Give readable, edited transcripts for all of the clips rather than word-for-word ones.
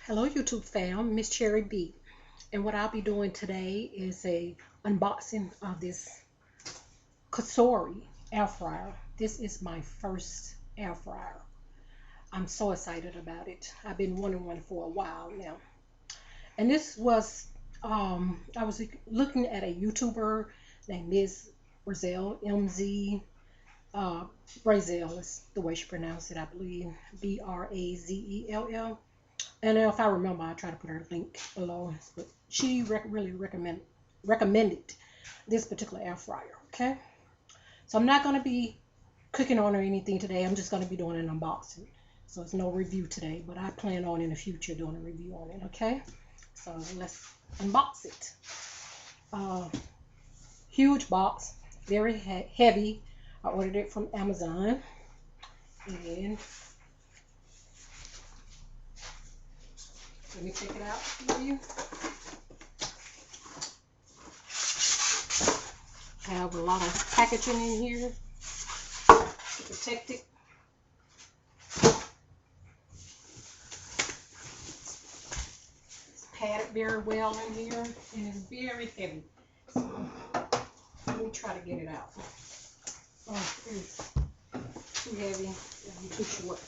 Hello YouTube fam, Miss Cherry B. And what I'll be doing today is a unboxing of this Cosori air fryer. This is my first air fryer. I'm so excited about it. I've been wanting one for a while now. And this was, I was looking at a YouTuber named Mzbrazell, Brazell is the way she pronounced it, I believe, Brazell. And if I remember, I'll try to put her link below. But she really recommended this particular air fryer. Okay, so I'm not going to be cooking on or anything today. I'm just going to be doing an unboxing. So it's no review today, but I plan on in the future doing a review on it. Okay, so let's unbox it. Huge box, very heavy. I ordered it from Amazon, and let me take it out for you. I have a lot of packaging in here to protect it. It's padded very well in here, and it's very heavy. So let me try to get it out. Oh, it's too heavy and too short.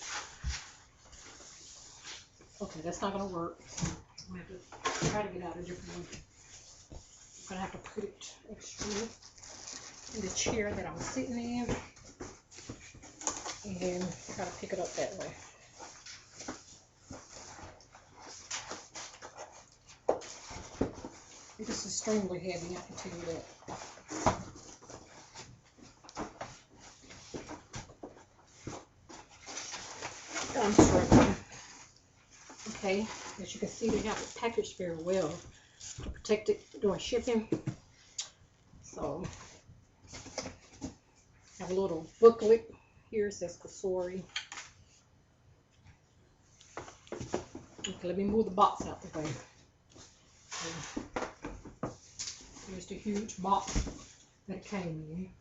Okay, that's not going to work. I'm going to have to try to get out a different way. I'm going to have to put it extra in the chair that I'm sitting in and try to pick it up that way. It is extremely heavy, I can tell you that. I'm struggling. Okay, as you can see, they have it packaged very well to protect it during shipping. So, I have a little booklet here. It says Cosori. Okay, let me move the box out the way. Here's the huge box that it came in.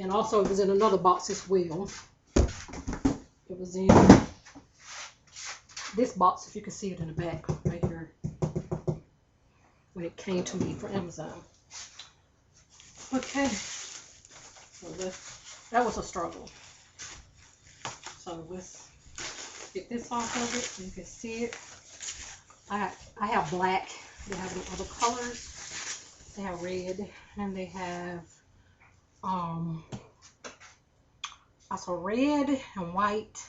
And also, it was in another box as well. It was in this box, if you can see it in the back right here, when it came to me from Amazon. Okay, so that was a struggle. So let's get this off of it so you can see it. I have black. They have the other colors. They have red, and they have also red and white,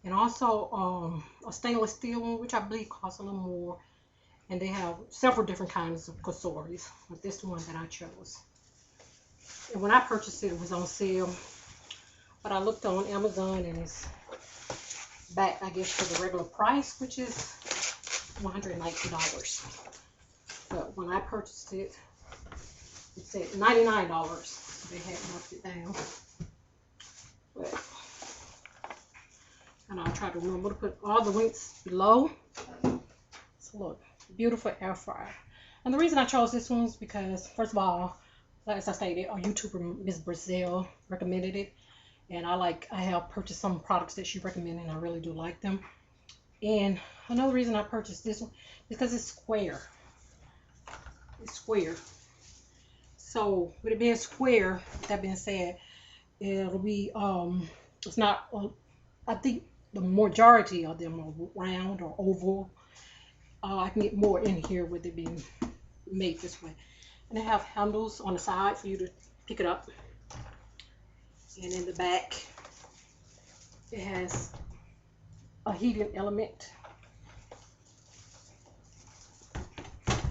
and also a stainless steel one, which I believe costs a little more. And they have several different kinds of Cosoris, but this is the one that I chose. And when I purchased it, it was on sale, but I looked on Amazon and it's back, I guess, to the regular price, which is $119. But when I purchased it, it said $99. So they had marked it down. But, and I'll try to remember to put all the links below. So look, beautiful air fryer. And the reason I chose this one is because, first of all, as I stated, a YouTuber, Mzbrazell, recommended it. And I have purchased some products that she recommended, and I really do like them. And another reason I purchased this one is because it's square. It's square. So with it being square, that being said, it'll be, it's not, I think the majority of them are round or oval. I can get more in here with it being made this way. And they have handles on the side for you to pick it up. And in the back, it has a heating element.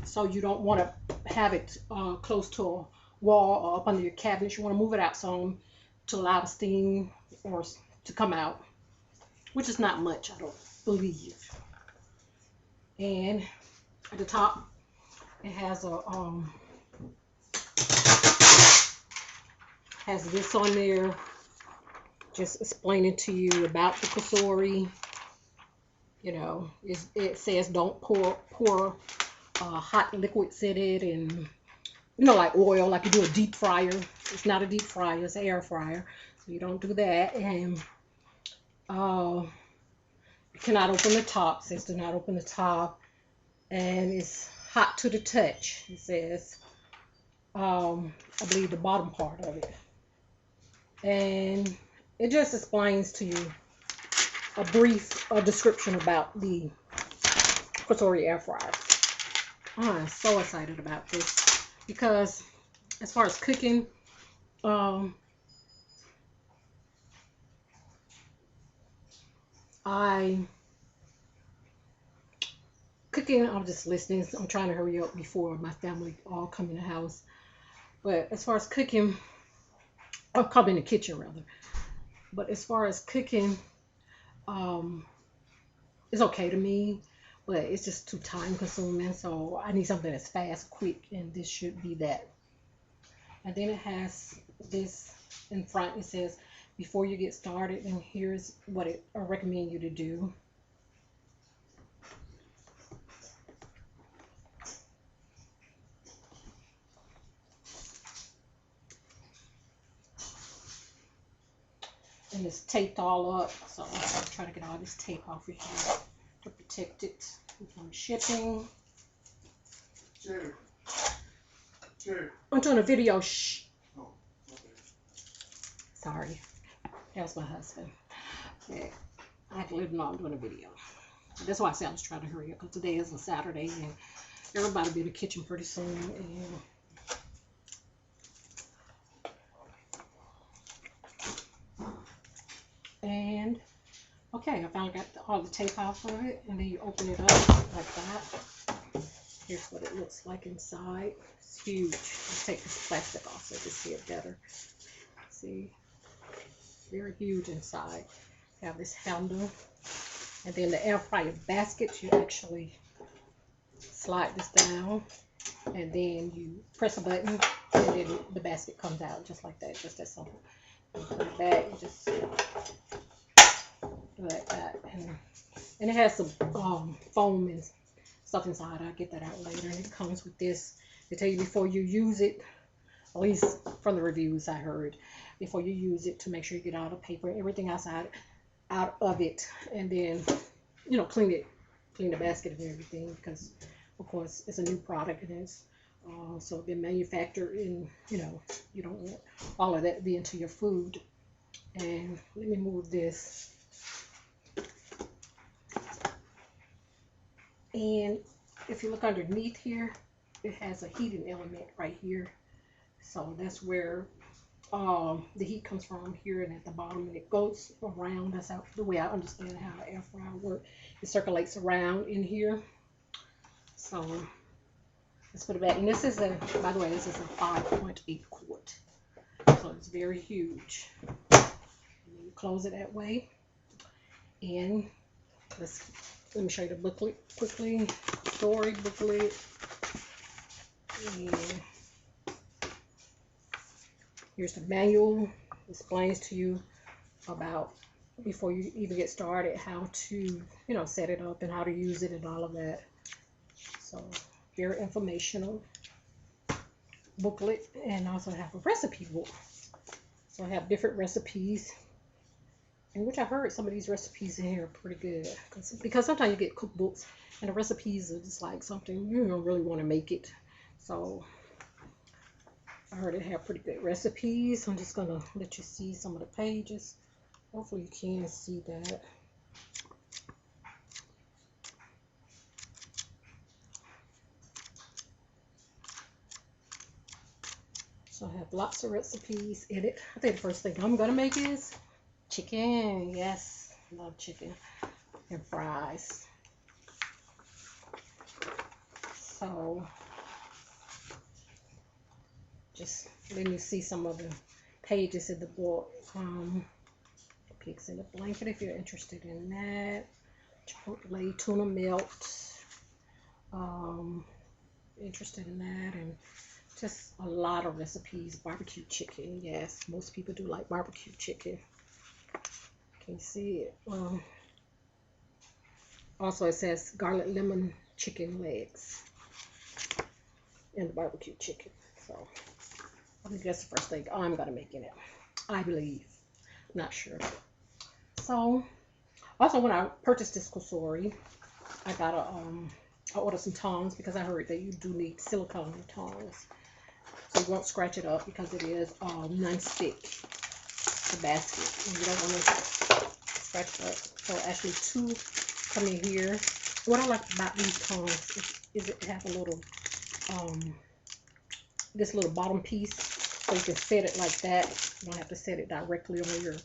So you don't want to have it close to a wall or up under your cabinet. You want to move it out some to allow the steam or to come out, which is not much, I don't believe. And at the top, it has a has this on there, just explaining to you about the Cosori. You know, it says don't pour hot liquids in it, and you know, like oil, like you do a deep fryer. It's not a deep fryer, it's an air fryer, so you don't do that. And You cannot open the top. It says do not open the top. And it's hot to the touch. It says, I believe the bottom part of it. And it just explains to you a brief description about the Cosori air fryer. I'm so excited about this because as far as cooking, I'm just listening. I'm trying to hurry up before my family all come in the house. But as far as cooking, I'll come in the kitchen rather. But as far as cooking, it's okay to me, but it's just too time consuming. So I need something that's fast, quick, and this should be that. And then it has this in front. It says, before you get started, and here's what I recommend you to do. And it's taped all up, so I'm trying to get all this tape off of here to protect it from shipping. I'm doing a video. Shh. Oh, okay. Sorry, that's my husband. Yeah, I had to let him know I'm doing a video. That's why I said I was trying to hurry up, because today is a Saturday and everybody will be in the kitchen pretty soon. And okay, I finally got all the tape off of it, and then you open it up like that. Here's what it looks like inside. It's huge. Let's take this plastic off so you can see it better. See, very huge inside. You have this handle, and then the air fryer basket. You actually slide this down, and then you press a button, and then the basket comes out just like that. Just that simple. You put it back. You just like that, and it has some foam and stuff inside. I'll get that out later. And it comes with this. They tell you before you use it, at least from the reviews I heard, before you use it, to make sure you get all the paper, everything outside out of it, and then clean the basket and everything, because of course it's a new product and it's so been manufactured, and you don't want all of that to be into your food. And let me move this. And if you look underneath here, it has a heating element right here. So that's where the heat comes from, here and at the bottom, and it goes around. That's how, the way I understand how an air fryer works. It circulates around in here. So let's put it back. And this is by the way, this is a 5.8 quart. So it's very huge. And you close it that way. And let me show you the booklet quickly. Story booklet. And here's the manual. It explains to you about, before you even get started, how to set it up and how to use it and all of that. So very informational booklet. And also have a recipe book. So I have different recipes, and which I heard some of these recipes in here are pretty good, because sometimes you get cookbooks and the recipes are just like something you don't really want to make it. So I heard it had pretty good recipes. I'm just gonna let you see some of the pages. Hopefully you can see that. So I have lots of recipes in it. I think the first thing I'm gonna make is chicken. Yes, love chicken and fries. So just let me see some of the pages in the book. Pigs in a blanket, if you're interested in that. Chipotle tuna melt. Interested in that, and just a lot of recipes. Barbecue chicken. Yes, most people do like barbecue chicken. Can you see it? Also it says garlic lemon chicken legs and the barbecue chicken. So I think that's the first thing I'm gonna make in it, I believe. I'm not sure. So Also, when I purchased this Cosori, I got I ordered some tongs because I heard that you do need silicone tongs, so you won't scratch it up because it is non-stick, the basket, and you don't want to scratch it up. So actually 2 come in here. What I like about these tongs is it has a little this little bottom piece, so you can set it like that. You don't have to set it directly on your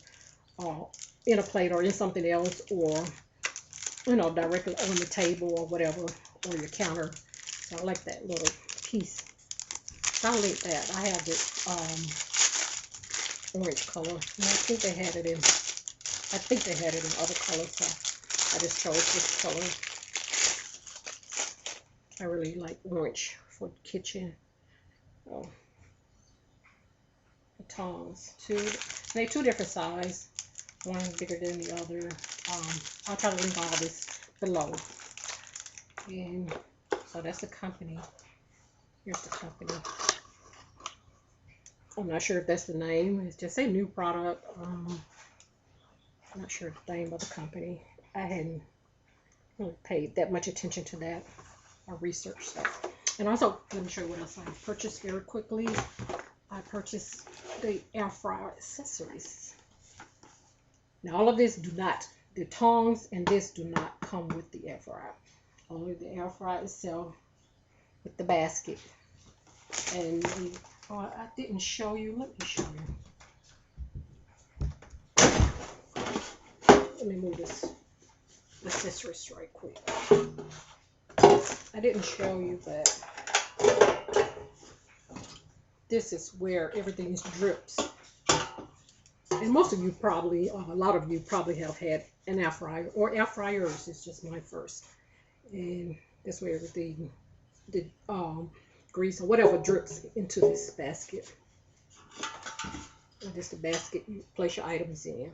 in a plate or in something else, or you know, directly on the table or whatever, or your counter. So I like that little piece. So I like that. I have this orange color, and I think they had it in other colors, so I just chose this color. I really like orange for the kitchen. Oh, the tongs, they're 2 different sizes. One is bigger than the other. I'll try to link all this below. And so that's the company. Here's the company. I'm not sure if that's the name. It's just a new product. I'm not sure the name of the company. I hadn't really paid that much attention to that or researched that. And also, let me show you what else I purchased very quickly. I purchased the Airfryer Accessories. Now, all of this the tongs and this do not come with the air fryer. Only the air fryer itself with the basket. And I didn't show you. Let me show you. Let me move this accessories right quick. I didn't show you, but this is where everything drips. And most of you probably, a lot of you probably have had an air fryer or air fryers. It's just my first. And that's where everything, the grease or whatever drips into this basket. And this is the basket you place your items in.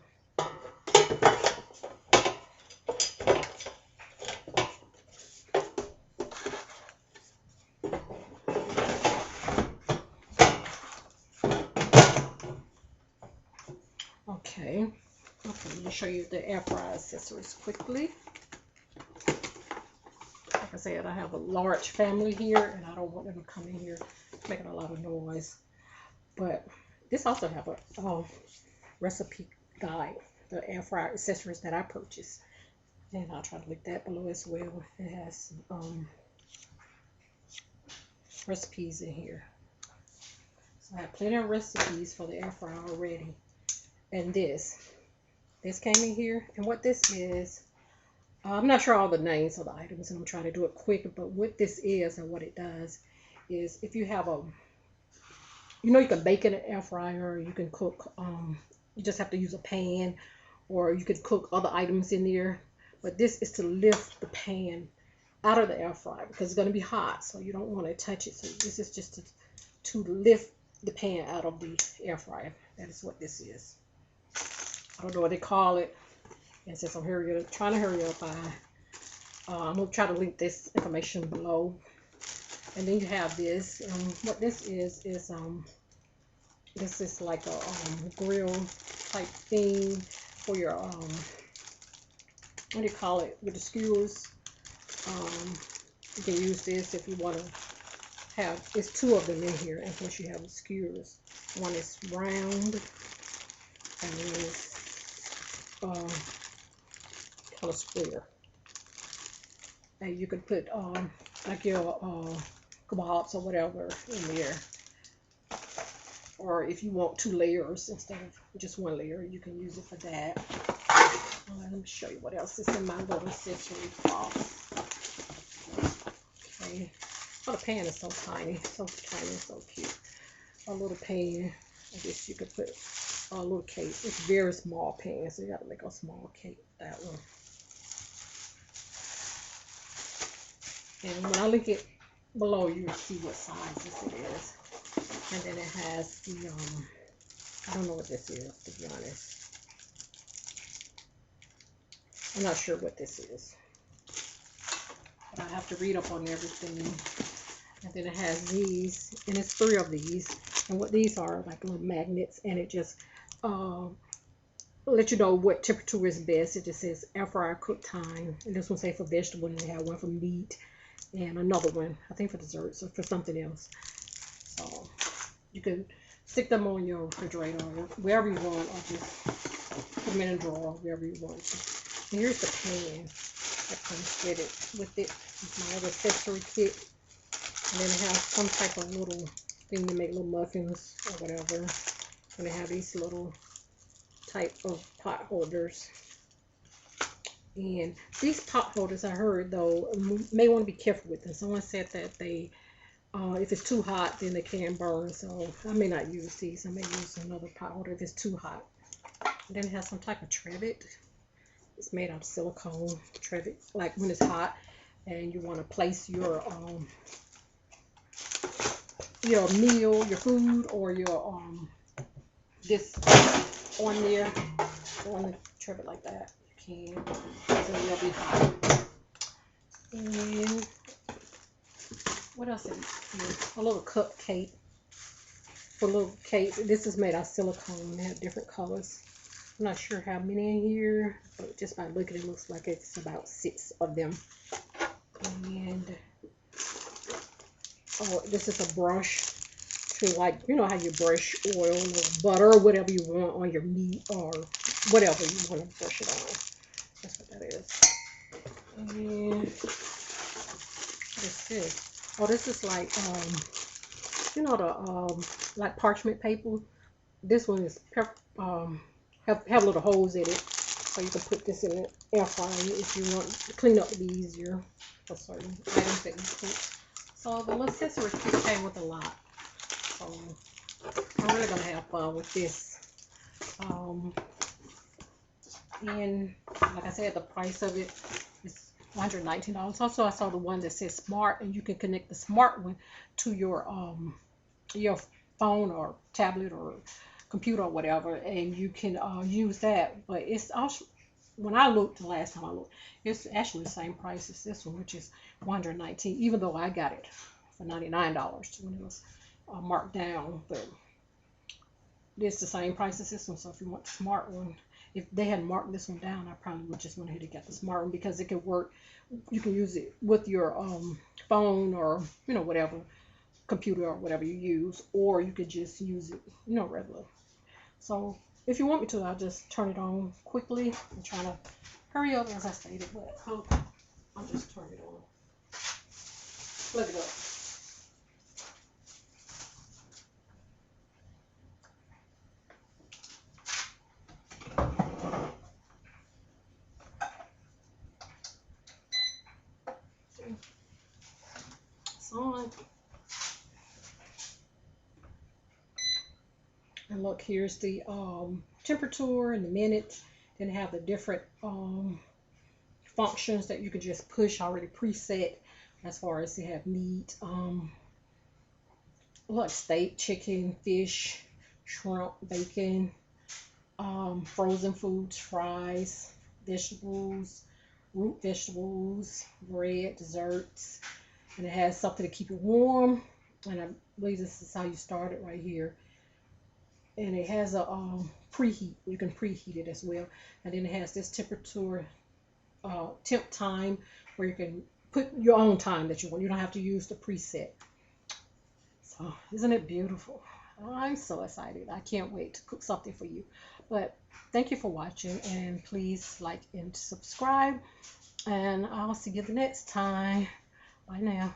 Okay, let me show you the air fryer accessories quickly. Like I said, I have a large family here, and I don't want them to come in here making a lot of noise. But this also have a recipe guide, the air fryer accessories that I purchased, and I'll try to link that below as well. It has recipes in here, so I have plenty of recipes for the air fryer already. And this came in here, and what this is, I'm not sure all the names of the items, and I'm trying to do it quick, but what this is and what it does is, if you have you can bake in an air fryer, you can cook, you just have to use a pan, or you could cook other items in there, but this is to lift the pan out of the air fryer because it's going to be hot, so you don't want to touch it. So this is just to lift the pan out of the air fryer. That is what this is. I don't know what they call it. And since I'm trying to hurry up, I'm going to try to link this information below. And then you have this. What this is this is like a grill type thing for your, what do you call it, with the skewers. You can use this if you want to have, it's 2 of them in here, in case you have the skewers. One is round, and one is kind of square. And you could put like your kebabs or whatever in there. Or if you want 2 layers instead of just 1 layer, you can use it for that. Let me show you what else is in my little accessory box. Okay. Oh, the pan is so tiny, so cute. A little pan. I guess you could put a little cake. It's a very small pan, so you got to make a small cake with that one. And when I link it below, you'll see what sizes it is. And then it has the, I don't know what this is, to be honest. I'm not sure what this is. But I have to read up on everything. And then it has these, and it's 3 of these. And what these are, like little magnets, and it just let you know what temperature is best. It just says air fryer cook time, and this one say for vegetable, and they have one for meat, and another one I think for desserts or for something else. So you can stick them on your refrigerator or wherever you want, or just put them in a drawer wherever you want. And here's the pan that comes with it. It's my other accessory kit, and then it has some type of little thing to make little muffins or whatever. And they have these little type of pot holders. And these pot holders, I heard though, may want to be careful with them. Someone said that they, if it's too hot, then they can burn. So I may not use these. I may use another pot holder if it's too hot. And then it has some type of trivet. It's made out of silicone trivet. Like when it's hot and you want to place your meal, your food, or your this on there, on the trivet like that. You can, so it'll be hot. And what else is here? A little cupcake. For little cake. This is made out of silicone. They have different colors. I'm not sure how many in here, but just by looking, it looks like it's about 6 of them. And oh, this is a brush to, like, you know how you brush oil or butter or whatever you want on your meat or whatever you want to brush it on. That's what that is. And what's this? Oh, this is like you know the like parchment paper. This one is have little holes in it, so you can put this in the air fryer if you want to clean up to be easier for certain items that you cook. So the little accessory kit came with a lot. So I'm really gonna have fun with this. And like I said, the price of it is $119. Also, I saw the one that says smart, and you can connect the smart one to your phone or tablet or computer or whatever, and you can use that. But it's also, when I looked the last time I looked, it's actually the same price as this one, which is $119, even though I got it for $99 when it was marked down. But it's the same price as this one. So if you want the smart one, if they had marked this one down, I probably would just went ahead and get the smart one, because it can work. You can use it with your phone or whatever computer or whatever you use, or you could just use it regular. So if you want me to, I'll just turn it on quickly. I'm trying to hurry up as I stated, but I'll just turn it on. Plug it up. It's on. And look, here's the temperature and the minutes. Then have the different functions that you could just push already preset, as far as they have meat, like steak, chicken, fish, shrimp, bacon, frozen foods, fries, vegetables, root vegetables, bread, desserts, and it has something to keep it warm. And I believe this is how you start it right here. And it has a preheat. You can preheat it as well. And then it has this temperature, temp time, where you can put your own time that you want. You don't have to use the preset. So isn't it beautiful? I'm so excited. I can't wait to cook something for you. But thank you for watching, and please like and subscribe. And I'll see you the next time. Bye now.